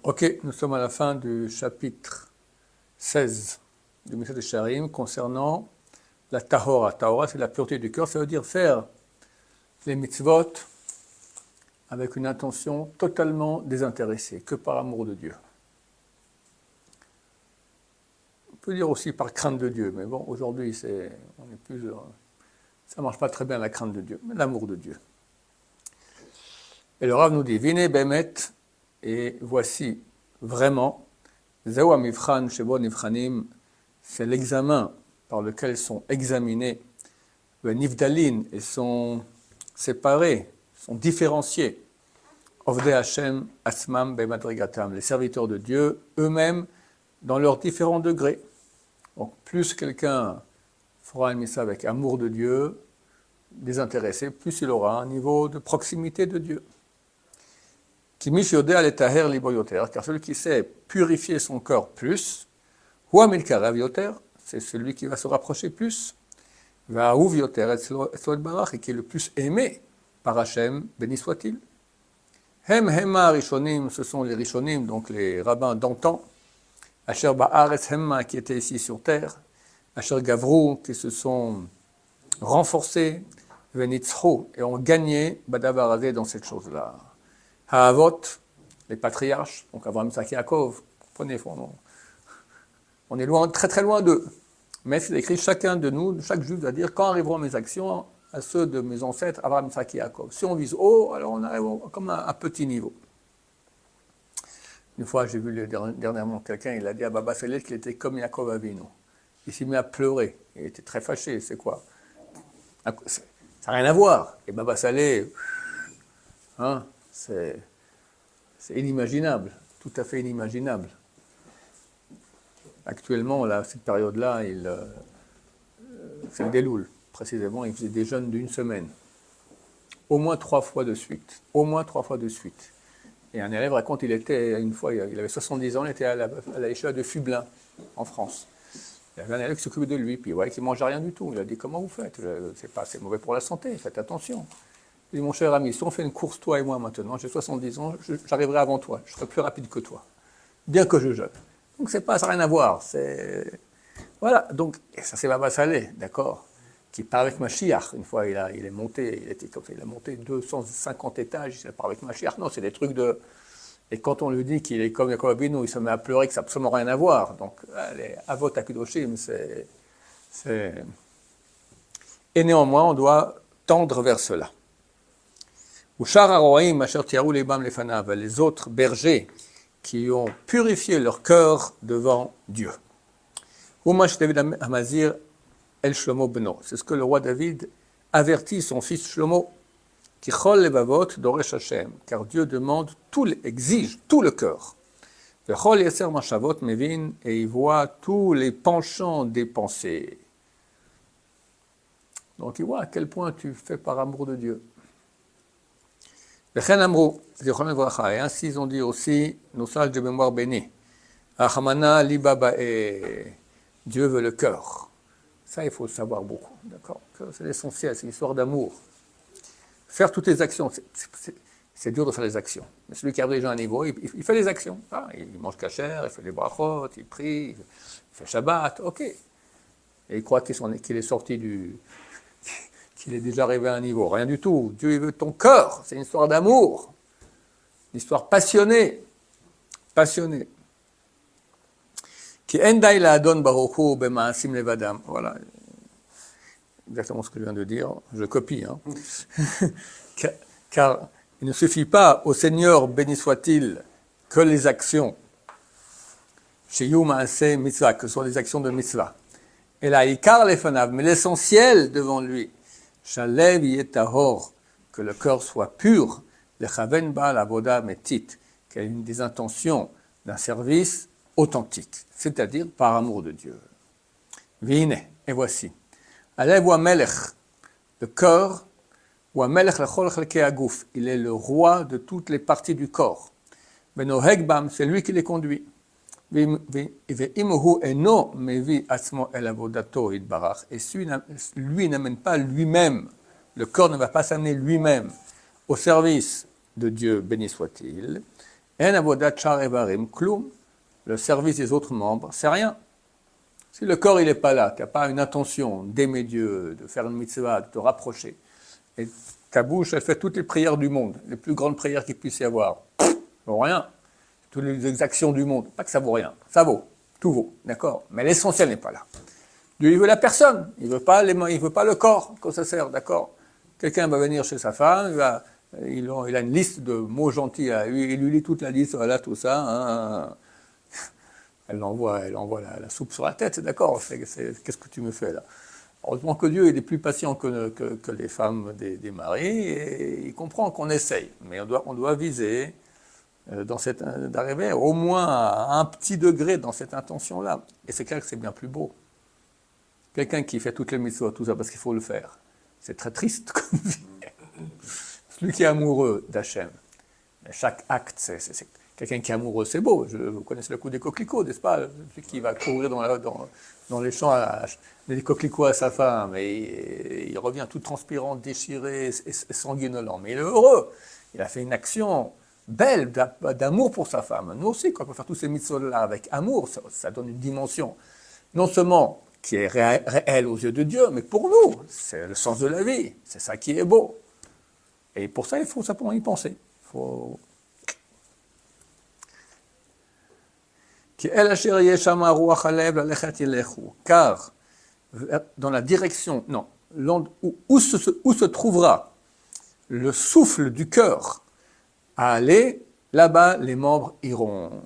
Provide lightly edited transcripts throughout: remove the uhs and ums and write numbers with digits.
Ok, nous sommes à la fin du chapitre 16 du Meshilat Yesharim concernant la Tahora. Tahora, c'est la pureté du cœur, ça veut dire faire les mitzvot avec une intention totalement désintéressée, que par amour de Dieu. On peut dire aussi par crainte de Dieu, mais bon, aujourd'hui, ça marche pas très bien la crainte de Dieu, mais l'amour de Dieu. Et le Rav nous dit, Vine bemet, et voici vraiment, Zéou amivchan shebo nivchanim, c'est l'examen par lequel sont examinés, le nivdalin, et sont séparés, sont différenciés, Ovdei Hashem asmam bemadrigatam, les serviteurs de Dieu, eux-mêmes, dans leurs différents degrés. Donc, plus quelqu'un fera une missa avec amour de Dieu, désintéressé, plus il aura un niveau de proximité de Dieu. Car celui qui sait purifier son corps plus, c'est celui qui va se rapprocher plus, et qui est le plus aimé par Hachem, béni soit-il. Ce sont les Rishonim, donc les rabbins d'antan, Asher Ba'aretz Hemma, qui étaient ici sur terre, Asher Gavrou, qui se sont renforcés, Venitzchou, et ont gagné Badabarazé dans cette chose-là. Ha'avot, les patriarches, donc Avraham, Isaac et Yaakov, comprenez, on est loin, très très loin d'eux. Mais c'est écrit, chacun de nous, chaque juif doit dire, quand arriveront mes actions à ceux de mes ancêtres, Avraham, Isaac et Yaakov. Si on vise haut, alors on arrive comme à un petit niveau. Une fois, j'ai vu dernièrement quelqu'un, il a dit à Baba Saleh qu'il était comme Yaakov Avinu. Il s'est mis à pleurer, il était très fâché, c'est quoi? Ça n'a rien à voir. Et Baba Saleh, c'est inimaginable, tout à fait inimaginable. Actuellement, là, cette période-là, c'est le Déloul. Précisément, il faisait des jeûnes d'une semaine. Au moins 3 fois de suite. Au moins 3 fois de suite. Et un élève raconte, il avait 70 ans, il était à la Yeshiva de Fublin, en France. Il y avait un élève qui s'occupait de lui, puis il voyait qu'il ne mangeait rien du tout. Il a dit, comment vous faites? C'est mauvais pour la santé, faites attention. Il dit, mon cher ami, si on fait une course, toi et moi maintenant, j'ai 70 ans, j'arriverai avant toi, je serai plus rapide que toi, bien que je jeûne. Donc ça n'a rien à voir. Voilà, donc, et ça c'est Baba Saleh, d'accord, qui part avec Mashiach. Une fois, il est monté, il a monté 250 étages, il part avec Mashiach. Non, c'est des trucs de... Et quand on lui dit qu'il est comme Yaakov Avinu, il se met à pleurer, que ça n'a absolument rien à voir. Donc, les Avot Akudoshim, c'est... Et néanmoins, on doit tendre vers cela. Les autres bergers qui ont purifié leur cœur devant Dieu. C'est ce que le roi David avertit son fils Shlomo, car Dieu demande, exige tout le cœur. Et il voit tous les penchants des pensées. Donc il voit à quel point tu fais par amour de Dieu. Et ainsi ils ont dit aussi, nos sages de mémoire bénis, Dieu veut le cœur. Ça, il faut le savoir beaucoup, d'accord? C'est l'essentiel, c'est l'histoire d'amour. Faire toutes les actions, c'est dur de faire les actions. Mais celui qui a déjà un niveau, il fait les actions. Il mange kasher, il fait les brachot, il prie, il fait Shabbat, ok. Et il croit qu'il est sorti qu'il est déjà arrivé à un niveau. Rien du tout. Dieu, il veut ton cœur. C'est une histoire d'amour. Une histoire passionnée. Passionnée. Qui endai la adon baruchu b'ma'asim levadam. Voilà. Exactement ce que je viens de dire. Je copie. Car il ne suffit pas au Seigneur, béni soit-il, que les actions. Chez Yuma'aseh mitzvah, que ce sont les actions de mitzvah. Et là, ikar lefanav, mais l'essentiel devant lui. Shalev yetahor, que le cœur soit pur, le chaven ba l'avoda metit, qu'il y ait une des intentions d'un service authentique, c'est-à-dire par amour de Dieu. Vine, et voici. Alev wa melech, le cœur, wa melech lechol chelkei aguf, il est le roi de toutes les parties du corps. Benoheg bam, c'est lui qui les conduit. Et lui n'amène pas lui-même, le corps ne va pas s'amener lui-même au service de Dieu, béni soit-il. En avodat shar evarim klum, le service des autres membres, c'est rien. Si le corps il n'est pas là, tu n'as pas une intention d'aimer Dieu, de faire une mitzvah, de te rapprocher, et ta bouche elle fait toutes les prières du monde, les plus grandes prières qu'il puisse y avoir, ça vaut rien. Toutes les exactions du monde, pas que ça vaut rien, ça vaut, tout vaut, d'accord. Mais l'essentiel n'est pas là. Dieu il veut la personne, il veut pas le corps, quand ça sert, d'accord. Quelqu'un va venir chez sa femme, il a une liste de mots gentils, il lui lit toute la liste, voilà tout ça. Hein. Elle envoie la soupe sur la tête, c'est d'accord, qu'est-ce que tu me fais là? Heureusement que Dieu il est plus patient que les femmes des maris, et il comprend qu'on essaye, mais on doit viser d'arriver au moins à un petit degré dans cette intention-là. Et c'est clair que c'est bien plus beau. Quelqu'un qui fait toutes les mitzvot, tout ça parce qu'il faut le faire, c'est très triste comme vie. Celui qui est amoureux d'Hachem, chaque acte, c'est quelqu'un qui est amoureux, c'est beau. Vous connaissez le coup des coquelicots, n'est-ce pas? Celui qui va courir dans les champs des coquelicots à sa femme, et il revient tout transpirant, déchiré et sanguinolent. Mais il est heureux. Il a fait une action belle d'amour pour sa femme. Nous aussi, quand on peut faire tous ces mitzvot-là avec amour, ça donne une dimension, non seulement qui est réelle aux yeux de Dieu, mais pour nous, c'est le sens de la vie. C'est ça qui est beau. Et pour ça, il faut simplement y penser. Car dans la direction, où se trouvera le souffle du cœur à aller, là-bas les membres iront.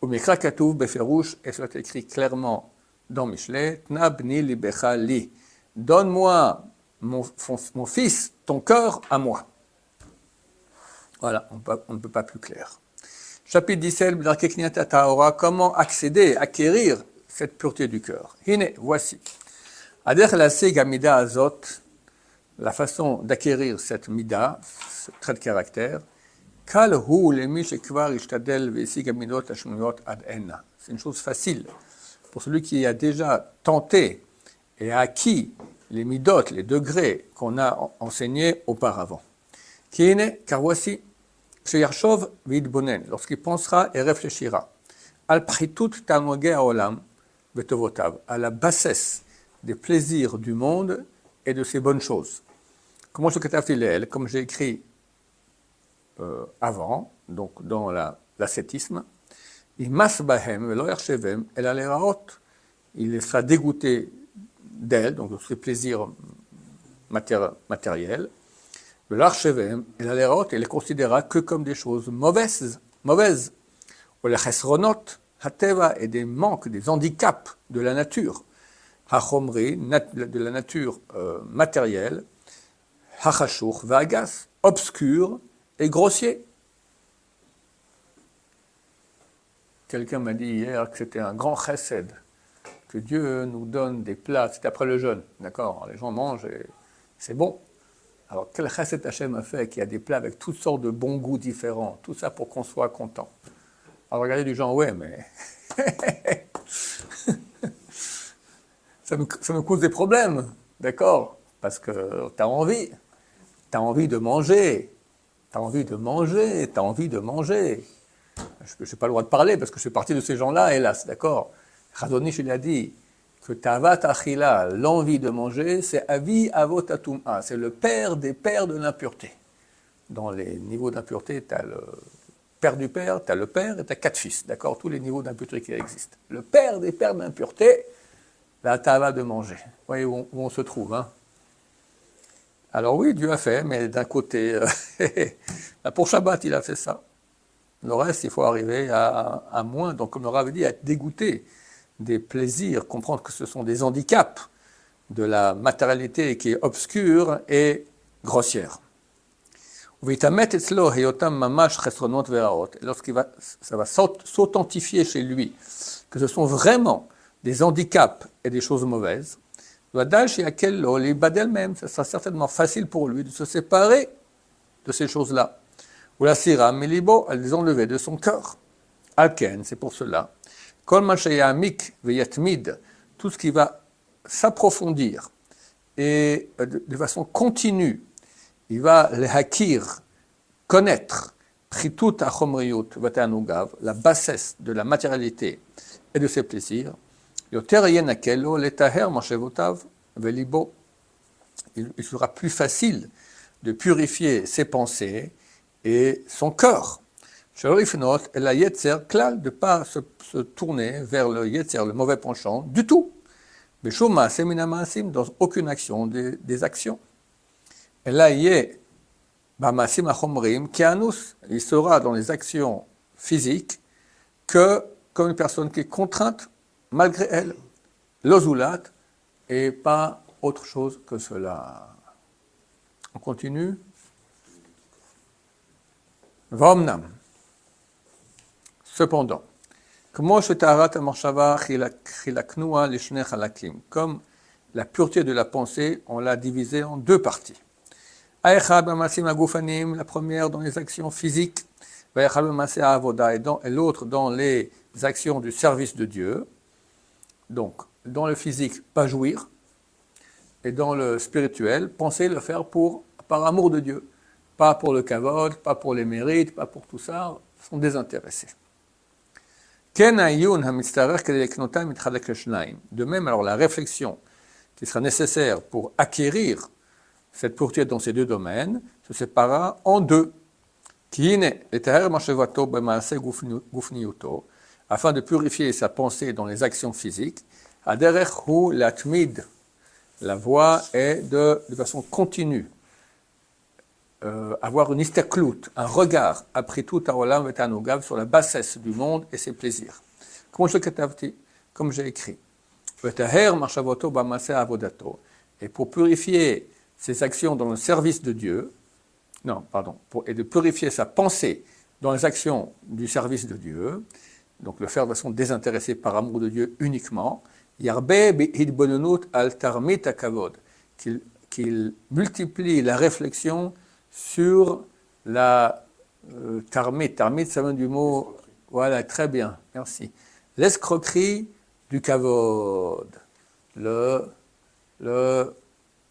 Au Mikra Katuv Beferush, et cela est écrit clairement dans Michelet, Tna bni libecha li, donne-moi mon fils, ton cœur à moi. Voilà, on ne peut pas plus clair. Chapitre 17, comment accéder, acquérir cette pureté du cœur. Hine, voici. Adech laseg amida azot, la façon d'acquérir cette mida, ce trait de caractère, kal hu lemi shekvar ishtadel vesig amidot lashmuyot ad enna. C'est une chose facile pour celui qui a déjà tenté et a acquis les midot, les degrés qu'on a enseignés auparavant. Hine, car voici. Lorsqu'il pensera et réfléchira à la bassesse des plaisirs du monde et de ses bonnes choses. Comme j'ai écrit avant, donc dans l'ascétisme, il sera dégoûté d'elle, donc de ses plaisirs matériels. L'archevême, il les considéra que comme des choses mauvaises, ou les chesronot, hateva, et des manques, des handicaps de la nature, hachomri, de la nature matérielle, hachashur, vagas, obscur et grossier. Quelqu'un m'a dit hier que c'était un grand chesed, que Dieu nous donne des plats, c'est après le jeûne, d'accord, les gens mangent et c'est bon. Alors, quel chesed Hachem a fait qu'il y a des plats avec toutes sortes de bons goûts différents, tout ça pour qu'on soit content. Alors, regardez du genre, ouais, mais ça me cause des problèmes, d'accord? Parce que tu as envie de manger, tu as envie de manger. Je n'ai pas le droit de parler parce que je fais partie de ces gens-là, hélas, d'accord? Chazon Ish, il a dit que tavat achila, l'envie de manger, c'est avi avot atum'a, c'est le père des pères de l'impureté. Dans les niveaux d'impureté, tu as le père du père, tu as le père et tu as 4 fils, d'accord? Tous les niveaux d'impureté qui existent. Le père des pères de l'impureté, la tava de manger. Vous voyez où on se trouve, hein? Alors oui, Dieu a fait, mais d'un côté, pour Shabbat, il a fait ça. Le reste, il faut arriver à moins, donc comme le Rav dit, à être dégoûté des plaisirs, comprendre que ce sont des handicaps de la matérialité qui est obscure et grossière. Ça va s'authentifier chez lui que ce sont vraiment des handicaps et des choses mauvaises, ça sera certainement facile pour lui de se séparer de ces choses-là. Ou la sira milibo, elles les enlever de son cœur. Alken, c'est pour cela. Kol mashayamik veyatmid, tout ce qui va s'approfondir et de façon continue, il va les hakir, connaître Pritut achomriyut v'ta'anugav, la bassesse de la matérialité et de ses plaisirs, yoter yenakelo letaher machavotav velibo. Il sera plus facile de purifier ses pensées et son cœur. Shelorifnot et la yetzer klal, de ne pas se tourner vers le yetzer, le mauvais penchant, du tout. Beshoma seminamasim, dans aucune action des actions. Et là, il est bamasim achomrim kianus, il sera dans les actions physiques que comme une personne qui est contrainte malgré elle, l'ozulat, et pas autre chose que cela. On continue. Vomnam. Cependant, comme la pureté de la pensée, on l'a divisée en deux parties. La première dans les actions physiques, et l'autre dans les actions du service de Dieu. Donc, dans le physique, pas jouir, et dans le spirituel, penser le faire par amour de Dieu, pas pour le kavod, pas pour les mérites, pas pour tout ça, sont désintéressés. De même, alors la réflexion qui sera nécessaire pour acquérir cette pureté dans ces deux domaines se séparera en deux. Afin de purifier sa pensée dans les actions physiques, la voie est de façon continue, avoir une istaklout, un regard, après tout Taolam Vetanogav, sur la bassesse du monde et ses plaisirs. Comme j'ai écrit. Et pour purifier ses actions dans le service de Dieu, et de purifier sa pensée dans les actions du service de Dieu, donc le faire de façon désintéressée par amour de Dieu uniquement, qu'il multiplie la réflexion sur la tarmit. Tarmit, ça vient du mot, voilà, très bien, merci. L'escroquerie du kavod,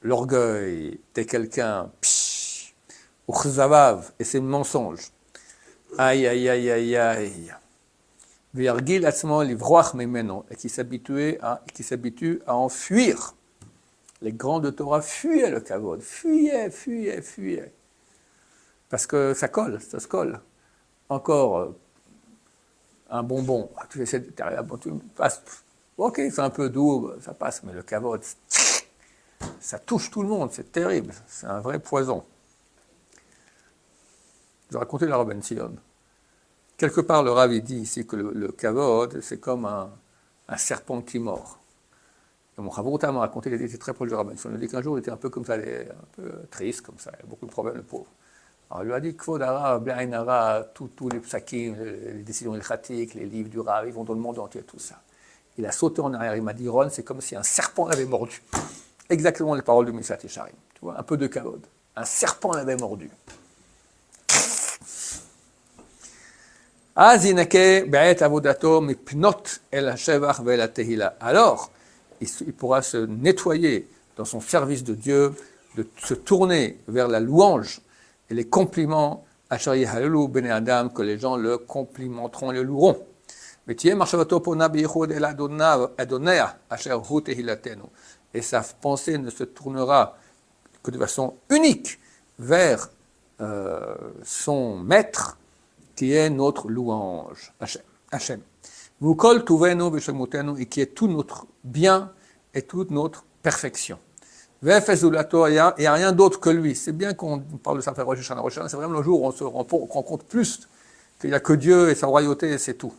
l'orgueil, t'es quelqu'un, ou chzavav, et c'est le mensonge. Aïe, aïe, aïe, aïe, aïe. Virgil atzmo livroach memeno, et qui s'habitue à en fuir. Les grands de Torah fuyaient le kavod, fuyaient. Parce que ça se colle. Encore un bonbon, tu passes, ok, c'est un peu doux, ça passe, mais le kavod, ça touche tout le monde, c'est terrible, c'est un vrai poison. Je vais raconter la Rabban Sion. Quelque part, le Rav dit ici que le kavod, c'est comme un serpent qui mord. Et mon Chavruta m'a raconté, il était très proche de Rabban Sion. Il a dit qu'un jour, il était un peu comme ça, un peu triste, comme ça, il a beaucoup de problèmes, le pauvre. Alors, il lui a dit, Kvod Harav, Be'ain Hara, tous les psakim, les décisions ilchatiques, les livres du Rav, ils vont dans le monde entier, tout ça. Il a sauté en arrière, il m'a dit, Ron, c'est comme si un serpent l'avait mordu. Exactement les paroles de Mishat Yesharim. Tu vois, un peu de kavod. Un serpent l'avait mordu. Alors, il pourra se nettoyer dans son service de Dieu, de se tourner vers la louange et les compliments, que les gens le complimenteront et le loueront. Et sa pensée ne se tournera que de façon unique vers son maître, qui est notre louange, Hachem. Vous kol tuvenu v'shemutenu, et qui est tout notre bien et toute notre perfection. Ve'fezulato, il n'y a rien d'autre que lui. C'est bien qu'on parle de ça, Rosh Hashanah, c'est vraiment le jour où on se rend compte plus qu'il n'y a que Dieu et sa royauté, et c'est tout.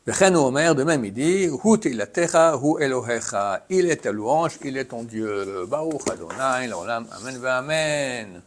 Vechen Omer, de même il dit, Hu tilatecha, hu Elohecha, il est ta louange, il est ton Dieu. Baruch Adonai, l'olam, amen, amen.